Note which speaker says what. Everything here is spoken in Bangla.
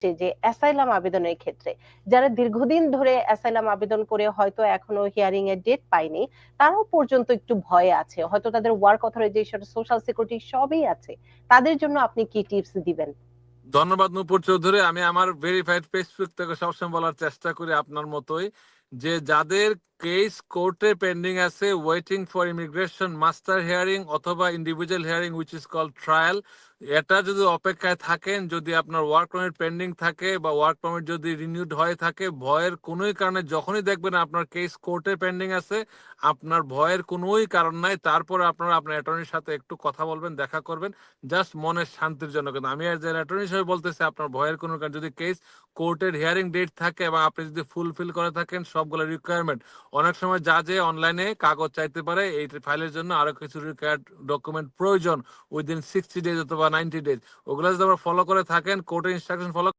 Speaker 1: যে অ্যাসাইলাম আবেদনের ক্ষেত্রে যারা দীর্ঘদিন ধরে অ্যাসাইলাম আবেদন করে হয়তো এখনো হিয়ারিং এর ডেট পায়নি, তারাও পর্যন্ত একটু ভয়ে আছে, হয়তো তাদের ওয়ার্ক অথরাইজেশন, সোশ্যাল সিকিউরিটি সবই আছে, তাদের জন্য আপনি কি টিপস দিবেন?
Speaker 2: ধন্যবাদ নূপুর চৌধুরী। আমি আমার ভেরিফাইড ফেসবুক থেকে সবসময় বলার চেষ্টা করি আপনার মতোই, যে যাদের কেস কোর্টে পেন্ডিং আছে, waiting for immigration master hearing অথবা individual hearing which is called trial, এটা যদি অপেক্ষায় থাকেন, যদি আপনার ওয়ার্ক পারমিট পেন্ডিং থাকে বা ওয়ার্ক পারমিট যদি রিনিউড হয়ে থাকে, ভয়ের কোনোই কারণে যখনই দেখবেন আপনার কেস কোর্টে পেন্ডিং আছে, আপনার ভয়ের কোনোই কারণ নাই। তারপরে আপনারা আপনার অ্যাটর্নির সাথে একটু কথা বলবেন, দেখা করবেন, জাস্ট মনের শান্তির জন্য। কিন্তু আমি এজ অ্যাটর্নি হিসেবে বলতেছি, আপনার ভয়ের কোনো কারণ, যদি কেস কোর্টের হিয়ারিং ডেট থাকে এবং আপনি যদি ফুলফিল করে থাকেন সবগুলো রিকোয়ারমেন্ট, অনেক সময় জাজে অনলাইনে কাগজ চাইতে পারে এই ফাইলের জন্য আরো কিছু রিকোয়ার্ড ডকুমেন্ট প্রয়োজন উইদিন 60 ডেজ অথবা 90 ডেজ। ওগুলো যদি আপনারা ফলো করে থাকেন, কোর্টের ইনস্ট্রাকশন ফলো